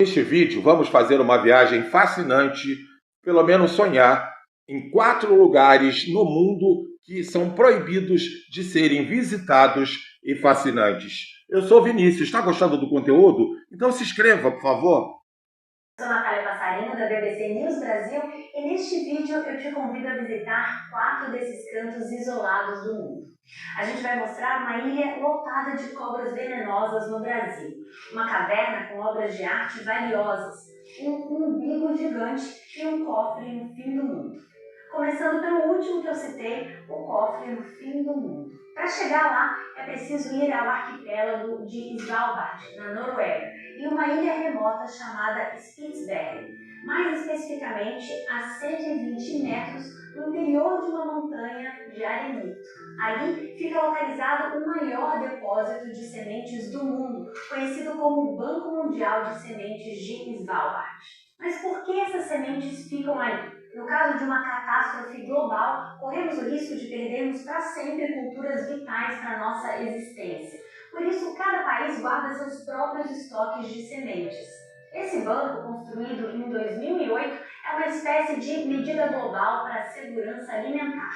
Neste vídeo vamos fazer uma viagem fascinante, pelo menos sonhar, em 4 lugares no mundo que são proibidos de serem visitados e fascinantes. Eu sou Vinícius, está gostando do conteúdo? Então se inscreva, por favor. Sou Natália Passarinho, da BBC News Brasil, e neste vídeo eu te convido a visitar 4 desses cantos isolados do mundo. A gente vai mostrar uma ilha lotada de cobras venenosas no Brasil, uma caverna com obras de arte valiosas, um umbigo gigante e um cofre no fim do mundo. Começando pelo último que eu citei, o cofre no fim do mundo. Para chegar lá, é preciso ir ao arquipélago de Svalbard, na Noruega, e uma ilha remota chamada Spitsbergen, mais especificamente a 120 metros no interior de uma montanha de arenito. Ali fica localizado o maior depósito de sementes do mundo, conhecido como Banco Mundial de Sementes de Svalbard. Mas por que essas sementes ficam ali? No caso de uma catástrofe global, corremos o risco de perdermos para sempre culturas vitais para a nossa existência. Por isso, cada país guarda seus próprios estoques de sementes. Esse banco, construído em 2008, é uma espécie de medida global para a segurança alimentar.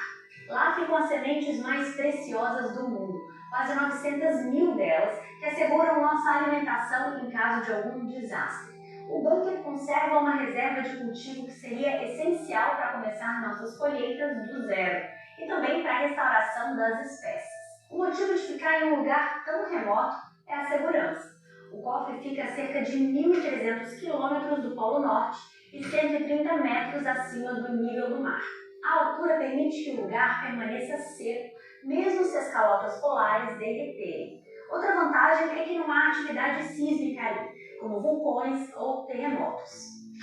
Lá ficam as sementes mais preciosas do mundo, quase 900 mil delas, que asseguram nossa alimentação em caso de algum desastre. O bunker conserva uma reserva de cultivo que seria essencial para começar nossas colheitas do zero e também para a restauração das espécies. O motivo de ficar em um lugar tão remoto é a segurança. O cofre fica a cerca de 1.300 quilômetros do Polo Norte e 130 metros acima do nível do mar. A altura permite que o lugar permaneça seco, mesmo se as calotas polares derreterem. Outra vantagem é que não há atividade sísmica ali, como vulcões ou terremotos.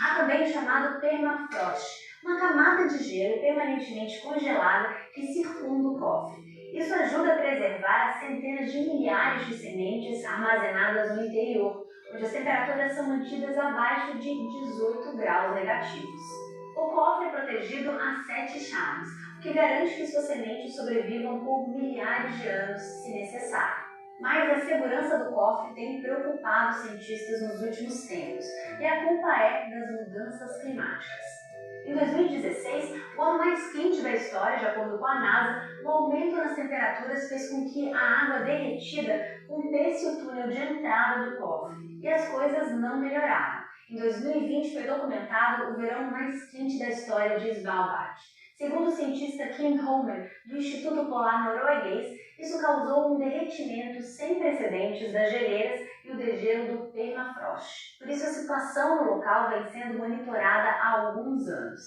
Há também o chamado permafrost, uma camada de gelo permanentemente congelada que circunda o cofre. Isso ajuda a preservar as centenas de milhares de sementes armazenadas no interior, onde as temperaturas são mantidas abaixo de 18 graus negativos. O cofre é protegido a 7 chaves, o que garante que suas sementes sobrevivam por milhares de anos, se necessário. Mas a segurança do cofre tem preocupado os cientistas nos últimos tempos, e a culpa é das mudanças climáticas. Em 2016, o ano mais quente da história, de acordo com a NASA, o aumento nas temperaturas fez com que a água derretida rompesse o túnel de entrada do cofre, e as coisas não melhoraram. Em 2020 foi documentado o verão mais quente da história de Svalbard. Segundo o cientista Kim Homer, do Instituto Polar Norueguês, isso causou um derretimento sem precedentes das geleiras e o degelo do permafrost. Por isso a situação no local vem sendo monitorada há alguns anos.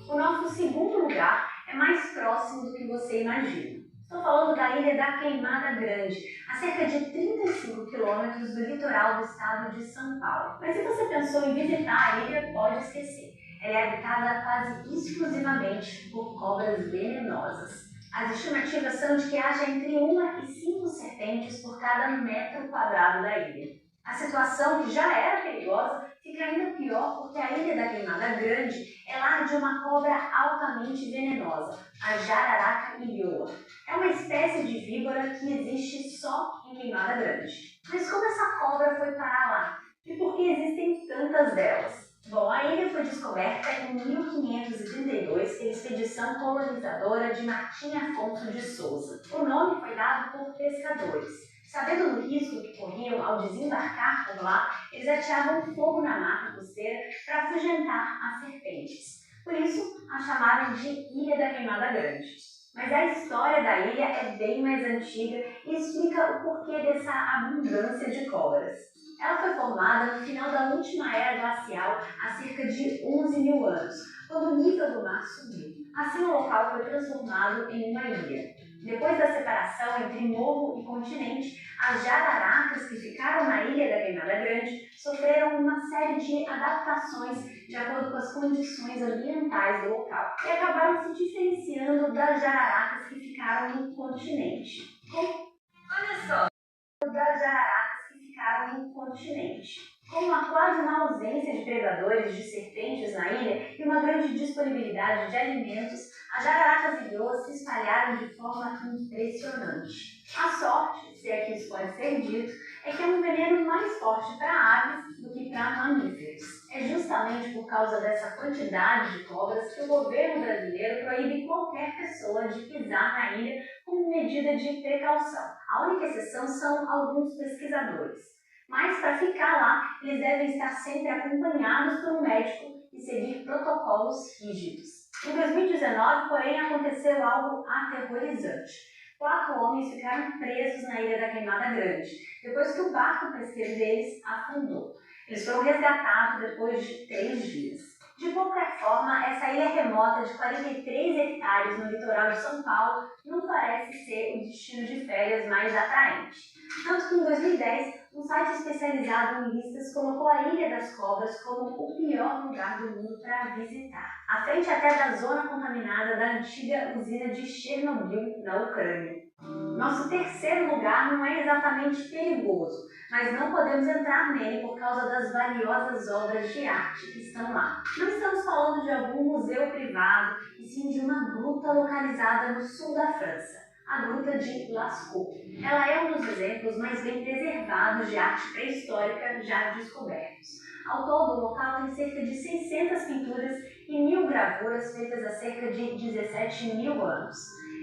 O nosso segundo lugar é mais próximo do que você imagina. Estou falando da Ilha da Queimada Grande, a cerca de 35 quilômetros do litoral do estado de São Paulo. Mas se você pensou em visitar a ilha, pode esquecer. Ela é habitada quase exclusivamente por cobras venenosas. As estimativas são de que haja entre 1 e 5 serpentes por cada metro quadrado da ilha. A situação, que já era perigosa, fica ainda pior porque a Ilha da Queimada Grande é lar de uma cobra altamente venenosa, a jararaca ilhoa. É uma espécie de víbora que existe só em Queimada Grande. Mas como essa cobra foi parar lá? E por que existem tantas delas? Bom, a ilha foi descoberta em 1532 pela expedição colonizadora de Martim Afonso de Souza. O nome foi dado por pescadores. Sabendo do risco que corriam ao desembarcar por lá, eles ateavam fogo na mata costeira para afugentar as serpentes. Por isso, a chamaram de Ilha da Queimada Grande. Mas a história da ilha é bem mais antiga e explica o porquê dessa abundância de cobras. Ela foi formada no final da última era glacial, há cerca de 11 mil anos, quando o nível do mar subiu. Assim, o local foi transformado em uma ilha. Depois da separação entre morro e continente, as jararacas que ficaram na Ilha da Queimada Grande sofreram uma série de adaptações de acordo com as condições ambientais do local e acabaram se diferenciando das jararacas que ficaram no continente. Como há quase uma ausência de predadores de serpentes na ilha e uma grande disponibilidade de alimentos, as jararacas ilhoas se espalharam de forma impressionante. A sorte, se é que isso pode ser dito, é que é um veneno mais forte para aves do que para mamíferos. por causa dessa quantidade de cobras que o governo brasileiro proíbe qualquer pessoa de pisar na ilha como medida de precaução. A única exceção são alguns pesquisadores. Mas para ficar lá, eles devem estar sempre acompanhados por um médico e seguir protocolos rígidos. Em 2019, porém, aconteceu algo aterrorizante. 4 homens ficaram presos na Ilha da Queimada Grande, depois que o barco pesqueiro deles afundou. Eles foram resgatados depois de 3 dias. De qualquer forma, essa ilha remota de 43 hectares no litoral de São Paulo não parece ser o destino de férias mais atraente. Tanto que em 2010, um site especializado em listas colocou a Ilha das Cobras como o pior lugar do mundo para visitar, à frente até da zona contaminada da antiga usina de Chernobyl, na Ucrânia. Nosso terceiro lugar não é exatamente perigoso, mas não podemos entrar nele por causa das valiosas obras de arte que estão lá. Não estamos falando de algum museu privado, e sim de uma gruta localizada no sul da França, a Gruta de Lascaux. Ela é um dos exemplos mais bem preservados de arte pré-histórica já descobertos. Ao todo, o local tem cerca de 600 pinturas e 1000 gravuras feitas há cerca de 17.000 anos.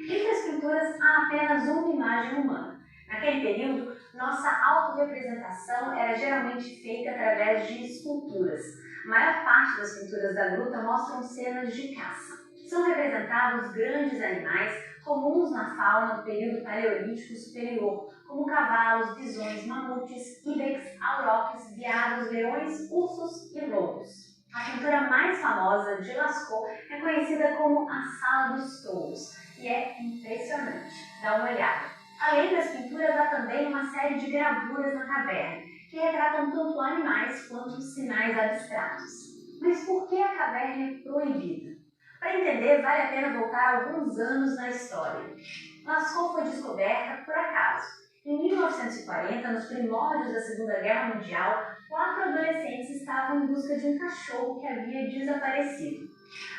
Entre as pinturas há apenas uma imagem humana. Naquele período, nossa autorrepresentação era geralmente feita através de esculturas. A maior parte das pinturas da gruta mostram cenas de caça. São representados grandes animais comuns na fauna do período paleolítico superior, como cavalos, bisões, mamutes, íbex, auroques, veados, leões, ursos e lobos. A pintura mais famosa de Lascaux é conhecida como a Sala dos Touros e é impressionante. Dá uma olhada. Além das pinturas, há também uma série de gravuras na caverna, que retratam tanto animais quanto sinais abstratos. Mas por que a caverna é proibida? Para entender, vale a pena voltar alguns anos na história. Lascaux foi descoberta por acaso. Em 1940, nos primórdios da Segunda Guerra Mundial, 4 adolescentes estavam em busca de um cachorro que havia desaparecido.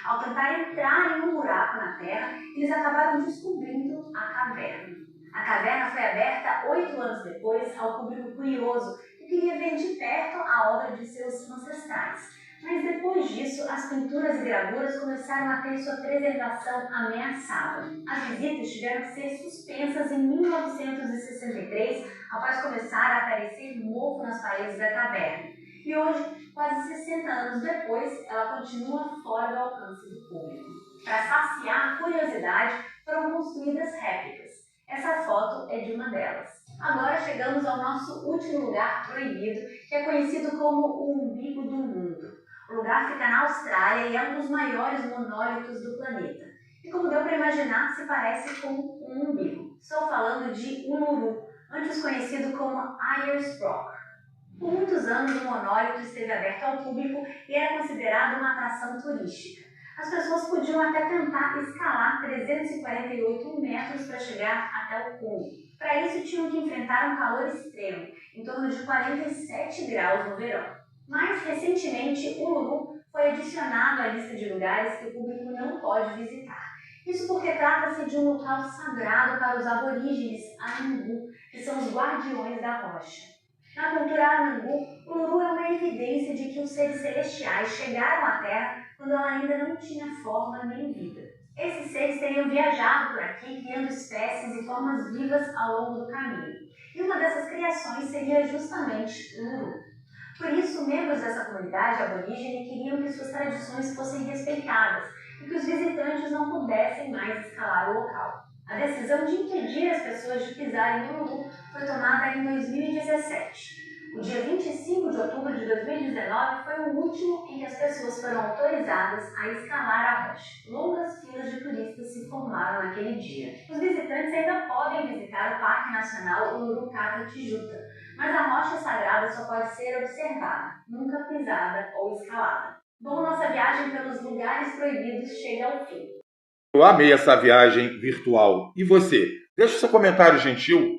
Ao tentar entrar em um buraco na terra, eles acabaram descobrindo a caverna. A caverna foi aberta 8 anos depois ao público curioso que queria ver de perto a obra de seus ancestrais. Mas depois disso, as pinturas e gravuras começaram a ter sua preservação ameaçada. As visitas tiveram que ser suspensas em 1963, após começar a aparecer mofo nas paredes da caverna. E hoje, quase 60 anos depois, ela continua fora do alcance do público. Para saciar a curiosidade, foram construídas réplicas. Essa foto é de uma delas. Agora chegamos ao nosso último lugar proibido, que é conhecido como o umbigo do mundo. O lugar fica na Austrália e é um dos maiores monólitos do planeta. E como deu para imaginar, se parece com um umbigo. Estou falando de Uluru, antes conhecido como Ayers Rock. Por muitos anos, o monólito esteve aberto ao público e era considerado uma atração turística. As pessoas podiam até tentar escalar 348 metros para chegar até o cume. Para isso, tinham que enfrentar um calor extremo, em torno de 47 graus no verão. Mais recentemente, Uluru foi adicionado à lista de lugares que o público não pode visitar. Isso porque trata-se de um local sagrado para os aborígenes Anangu, que são os guardiões da rocha. Na cultura Anangu, Uluru é uma evidência de que os seres celestiais chegaram à Terra quando ela ainda não tinha forma nem vida. Esses seres teriam viajado por aqui, criando espécies e formas vivas ao longo do caminho. E uma dessas criações seria justamente Uluru. Por isso, membros dessa comunidade aborígene queriam que suas tradições fossem respeitadas e que os visitantes não pudessem mais escalar o local. A decisão de impedir as pessoas de pisarem no Uluru foi tomada em 2017. O dia 25 de outubro de 2019 foi o último em que as pessoas foram autorizadas a escalar a rocha. Longas filas de turistas se formaram naquele dia. Os visitantes ainda podem visitar o Parque Nacional Uluru-Kata-Tijuta, mas a rocha sagrada só pode ser observada, nunca pisada ou escalada. Bom, nossa viagem pelos lugares proibidos chega ao fim. Eu amei essa viagem virtual. E você? Deixe seu comentário gentil